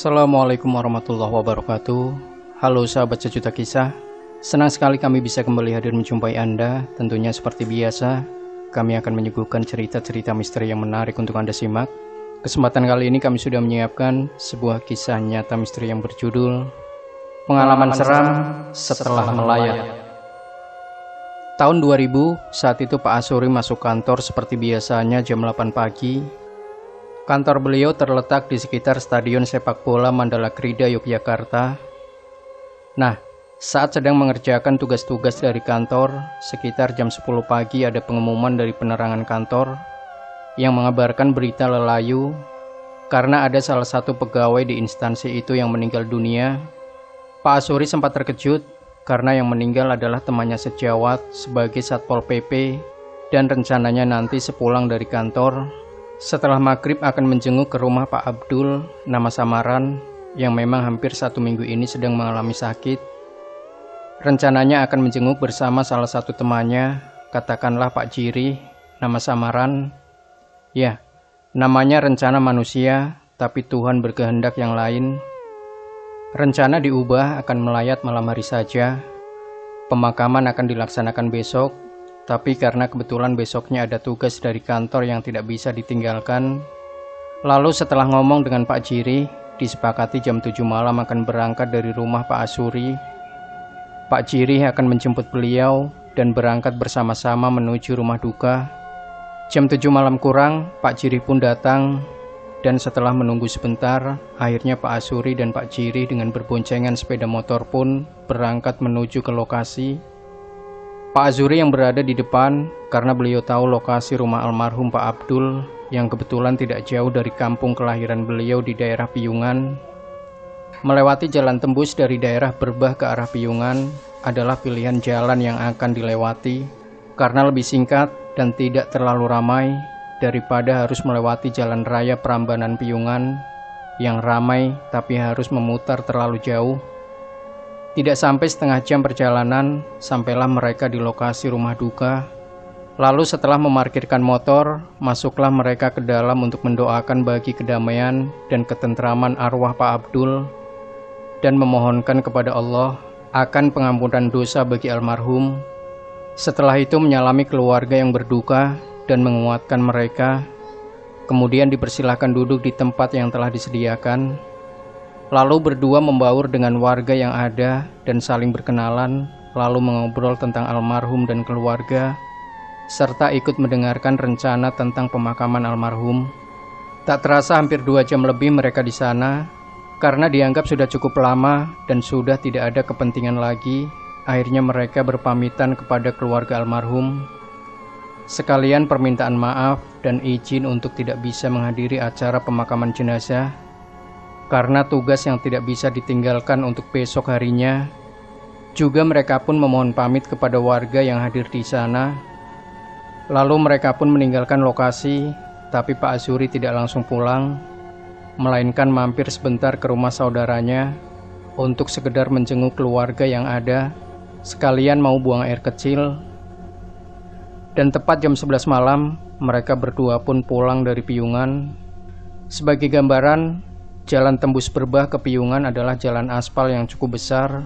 Assalamualaikum warahmatullahi wabarakatuh. Halo sahabat sejuta kisah. Senang sekali kami bisa kembali hadir menjumpai Anda. Tentunya seperti biasa, kami akan menyuguhkan cerita-cerita misteri yang menarik untuk Anda simak. Kesempatan kali ini kami sudah menyiapkan sebuah kisah nyata misteri yang berjudul Pengalaman Seram Setelah Melayat. Tahun 2000, saat itu Pak Asuri masuk kantor seperti biasanya jam 8 pagi. Kantor beliau terletak di sekitar Stadion Sepak Bola Mandala Krida, Yogyakarta. Nah, saat sedang mengerjakan tugas-tugas dari kantor, sekitar jam 10 pagi ada pengumuman dari penerangan kantor yang mengabarkan berita lelayu karena ada salah satu pegawai di instansi itu yang meninggal dunia. Pak Asuri sempat terkejut karena yang meninggal adalah temannya sejawat sebagai Satpol PP dan rencananya nanti sepulang dari kantor, setelah maghrib akan menjenguk ke rumah Pak Abdul, nama samaran, yang memang hampir 1 minggu ini sedang mengalami sakit. Rencananya akan menjenguk bersama salah satu temannya, katakanlah Pak Jiri, nama samaran. Ya, namanya rencana manusia, tapi Tuhan berkehendak yang lain. Rencana diubah akan melayat malam hari saja. Pemakaman akan dilaksanakan besok. Tapi karena kebetulan besoknya ada tugas dari kantor yang tidak bisa ditinggalkan, lalu setelah ngomong dengan Pak Jiri, disepakati jam 7 malam akan berangkat dari rumah Pak Asuri. Pak Jiri akan menjemput beliau dan berangkat bersama-sama menuju rumah duka. Jam 7 malam kurang, Pak Jiri pun datang, dan setelah menunggu sebentar, akhirnya Pak Asuri dan Pak Jiri dengan berboncengan sepeda motor pun berangkat menuju ke lokasi. Pak Asuri yang berada di depan karena beliau tahu lokasi rumah almarhum Pak Abdul yang kebetulan tidak jauh dari kampung kelahiran beliau di daerah Piyungan. Melewati jalan tembus dari daerah Berbah ke arah Piyungan adalah pilihan jalan yang akan dilewati karena lebih singkat dan tidak terlalu ramai daripada harus melewati jalan raya Prambanan Piyungan yang ramai tapi harus memutar terlalu jauh. Tidak sampai setengah jam perjalanan, sampailah mereka di lokasi rumah duka. Lalu setelah memarkirkan motor, masuklah mereka ke dalam untuk mendoakan bagi kedamaian dan ketentraman arwah Pak Abdul dan memohonkan kepada Allah akan pengampunan dosa bagi almarhum. Setelah itu menyalami keluarga yang berduka dan menguatkan mereka. Kemudian dipersilahkan duduk di tempat yang telah disediakan. Lalu berdua membaur dengan warga yang ada dan saling berkenalan, lalu mengobrol tentang almarhum dan keluarga, serta ikut mendengarkan rencana tentang pemakaman almarhum. Tak terasa hampir 2 jam lebih mereka di sana, karena dianggap sudah cukup lama dan sudah tidak ada kepentingan lagi. Akhirnya mereka berpamitan kepada keluarga almarhum. Sekalian permintaan maaf dan izin untuk tidak bisa menghadiri acara pemakaman jenazah karena tugas yang tidak bisa ditinggalkan untuk besok harinya. Juga mereka pun memohon pamit kepada warga yang hadir di sana. Lalu mereka pun meninggalkan lokasi, tapi Pak Asuri tidak langsung pulang, melainkan mampir sebentar ke rumah saudaranya untuk sekedar menjenguk keluarga yang ada, sekalian mau buang air kecil. Dan tepat jam 11 malam, mereka berdua pun pulang dari Piyungan. Sebagai gambaran, jalan tembus Berbah ke Piyungan adalah jalan aspal yang cukup besar.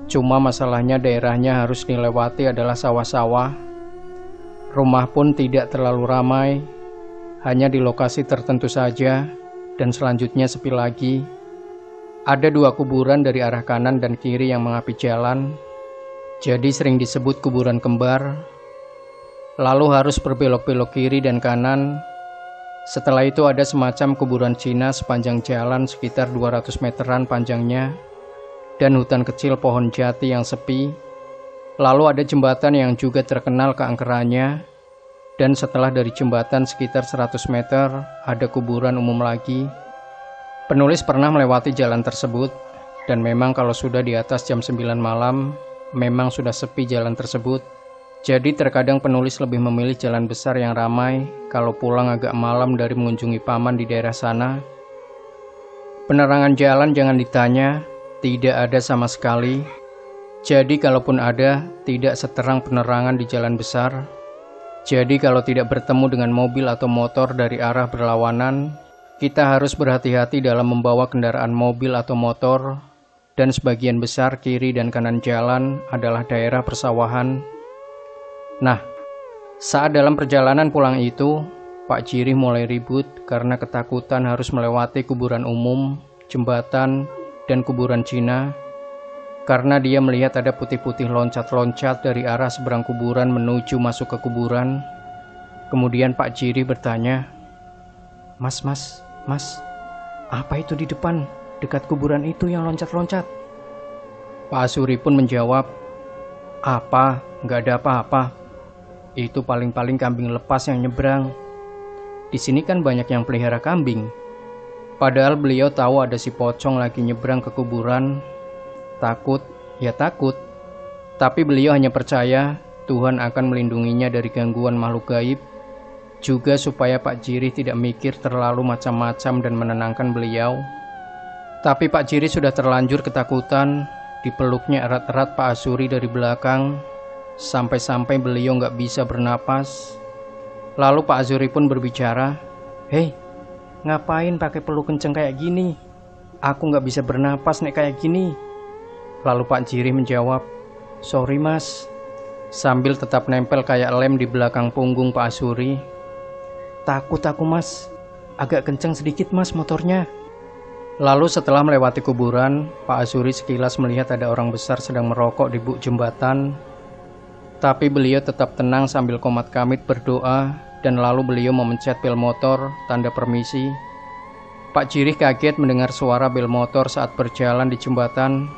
Cuma masalahnya daerahnya harus dilewati adalah sawah-sawah. Rumah pun tidak terlalu ramai, hanya di lokasi tertentu saja, dan selanjutnya sepi lagi. Ada 2 kuburan dari arah kanan dan kiri yang mengapi jalan, jadi sering disebut kuburan kembar. Lalu harus berbelok-belok kiri dan kanan. Setelah itu ada semacam kuburan Cina sepanjang jalan sekitar 200 meteran panjangnya dan hutan kecil pohon jati yang sepi. Lalu ada jembatan yang juga terkenal keangkerannya, dan setelah dari jembatan sekitar 100 meter ada kuburan umum lagi. Penulis pernah melewati jalan tersebut dan memang kalau sudah di atas jam 9 malam memang sudah sepi jalan tersebut. Jadi terkadang penulis lebih memilih jalan besar yang ramai kalau pulang agak malam dari mengunjungi paman di daerah sana. Penerangan jalan jangan ditanya, tidak ada sama sekali. Jadi kalaupun ada, tidak seterang penerangan di jalan besar. Jadi kalau tidak bertemu dengan mobil atau motor dari arah berlawanan, Kita harus berhati-hati dalam membawa kendaraan mobil atau motor, dan sebagian besar kiri dan kanan jalan adalah daerah persawahan. Nah, saat dalam perjalanan pulang itu, Pak Jirih mulai ribut karena ketakutan harus melewati kuburan umum, jembatan, dan kuburan Cina, karena dia melihat ada putih-putih loncat-loncat dari arah seberang kuburan menuju masuk ke kuburan. Kemudian Pak Jirih bertanya, Mas, apa itu di depan, dekat kuburan itu yang loncat-loncat?" Pak Asuri pun menjawab, "Apa? Nggak ada apa-apa. Itu paling-paling kambing lepas yang nyebrang. Di sini kan banyak yang pelihara kambing." Padahal beliau tahu ada si pocong lagi nyebrang ke kuburan. Takut, ya takut. Tapi beliau hanya percaya Tuhan akan melindunginya dari gangguan makhluk gaib, juga supaya Pak Jirih tidak mikir terlalu macam-macam dan menenangkan beliau. Tapi Pak Jirih sudah terlanjur ketakutan. Dipeluknya erat-erat Pak Asuri dari belakang, sampai-sampai beliau nggak bisa bernapas. Lalu Pak Asuri pun berbicara, "Hei, ngapain pakai peluk kenceng kayak gini? Aku nggak bisa bernapas nek kayak gini." Lalu Pak Jirih menjawab, "Sorry mas," sambil tetap nempel kayak lem di belakang punggung Pak Asuri. "Takut aku mas, agak kenceng sedikit mas motornya." Lalu setelah melewati kuburan, Pak Asuri sekilas melihat ada orang besar sedang merokok di buk jembatan. Tapi beliau tetap tenang sambil komat kamit berdoa, dan lalu beliau memencet bel motor, tanda permisi. Pak Jirih kaget mendengar suara bel motor saat berjalan di jembatan.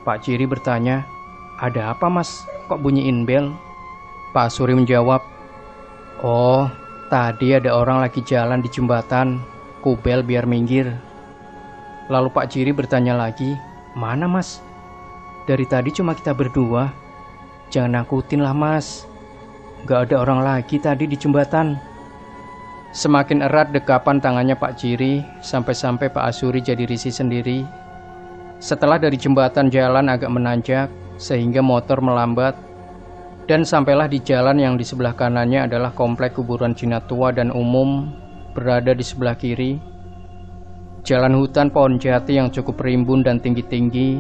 Pak Jirih bertanya, "Ada apa mas? Kok bunyiin bel?" Pak Asuri menjawab, "Oh, tadi ada orang lagi jalan di jembatan. Kubel biar minggir." Lalu Pak Jirih bertanya lagi, "Mana mas? Dari tadi cuma kita berdua. Jangan nakutin lah mas. Gak ada orang lagi tadi di jembatan." Semakin erat dekapan tangannya Pak Jirih, sampai-sampai Pak Asuri jadi risih sendiri. Setelah dari jembatan jalan agak menanjak, sehingga motor melambat, dan sampailah di jalan yang di sebelah kanannya adalah komplek kuburan Cina tua dan umum, berada di sebelah kiri. Jalan hutan pohon jati yang cukup rimbun dan tinggi-tinggi.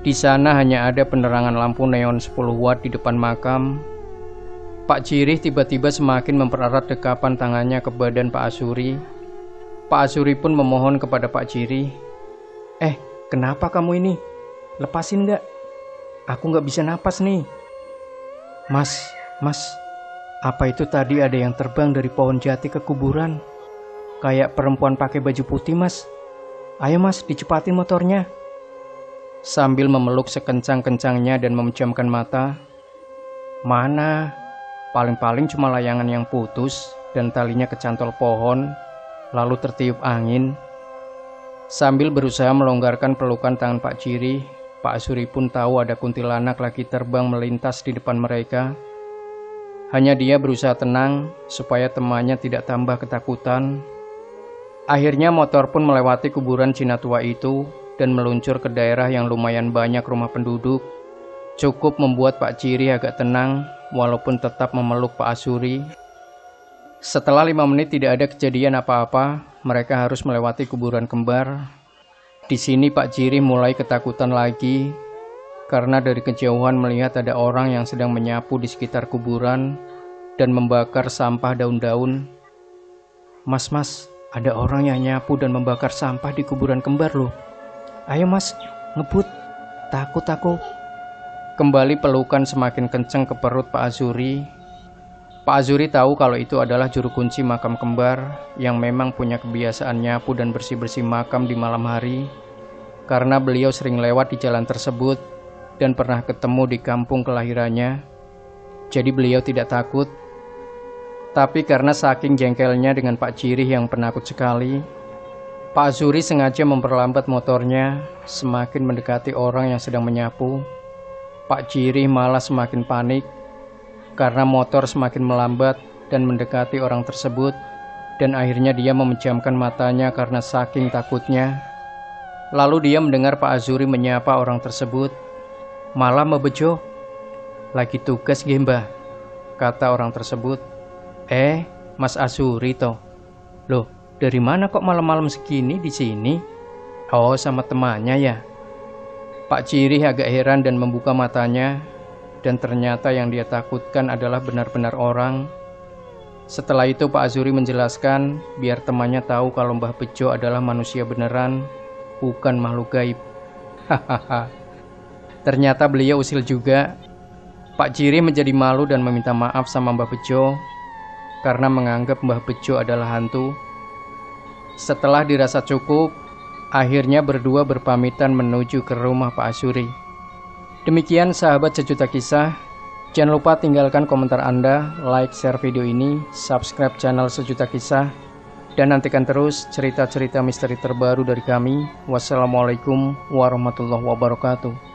Di sana hanya ada penerangan lampu neon 10 watt di depan makam. Pak Jirih tiba-tiba semakin mempererat dekapan tangannya ke badan Pak Asuri. Pak Asuri pun memohon kepada Pak Jirih, "Kenapa kamu ini? Lepasin gak? Aku gak bisa napas nih." Mas, apa itu tadi ada yang terbang dari pohon jati ke kuburan? Kayak perempuan pakai baju putih mas. Ayo mas, dicepatin motornya." Sambil memeluk sekencang-kencangnya dan memejamkan mata. "Mana? Paling-paling cuma layangan yang putus dan talinya kecantol pohon, lalu tertiup angin." Sambil berusaha melonggarkan pelukan tangan Pak Jirih, Pak Asuri pun tahu ada kuntilanak lagi terbang melintas di depan mereka. Hanya dia berusaha tenang supaya temannya tidak tambah ketakutan. Akhirnya motor pun melewati kuburan Cina tua itu dan meluncur ke daerah yang lumayan banyak rumah penduduk. Cukup membuat Pak Jirih agak tenang walaupun tetap memeluk Pak Asuri. Setelah 5 menit tidak ada kejadian apa-apa, mereka harus melewati kuburan kembar. Di sini Pak Jirih mulai ketakutan lagi karena dari kejauhan melihat ada orang yang sedang menyapu di sekitar kuburan dan membakar sampah daun-daun. Mas, ada orang yang nyapu dan membakar sampah di kuburan kembar loh. Ayo mas, ngebut. Takut aku." Kembali pelukan semakin kencang ke perut Pak Asuri. Pak Asuri tahu kalau itu adalah juru kunci makam kembar yang memang punya kebiasaan nyapu dan bersih-bersih makam di malam hari, karena beliau sering lewat di jalan tersebut dan pernah ketemu di kampung kelahirannya. Jadi beliau tidak takut. Tapi karena saking jengkelnya dengan Pak Jirih yang penakut sekali, Pak Asuri sengaja memperlambat motornya semakin mendekati orang yang sedang menyapu. Pak Jirih malah semakin panik karena motor semakin melambat dan mendekati orang tersebut, dan akhirnya dia memejamkan matanya karena saking takutnya. Lalu dia mendengar Pak Asuri menyapa orang tersebut. "Malam Bejo, lagi tugas Gemba," kata orang tersebut. Mas Asuri toh. Loh, Dari mana kok malam-malam segini di sini? Oh, sama temannya ya. Pak Ciri agak heran dan membuka matanya, dan ternyata yang dia takutkan adalah benar-benar orang. Setelah itu Pak Azuri menjelaskan biar temannya tahu kalau Mbah Bejo adalah manusia beneran, bukan makhluk gaib. Hahaha. Ternyata beliau usil juga. Pak Ciri menjadi malu dan meminta maaf sama Mbah Bejo karena menganggap Mbah Bejo adalah hantu. Setelah dirasa cukup, akhirnya berdua berpamitan menuju ke rumah Pak Azuri. Demikian sahabat sejuta kisah. Jangan lupa tinggalkan komentar Anda, like, share video ini, subscribe channel Sejuta Kisah, dan nantikan terus cerita-cerita misteri terbaru dari kami. Wassalamualaikum warahmatullahi wabarakatuh.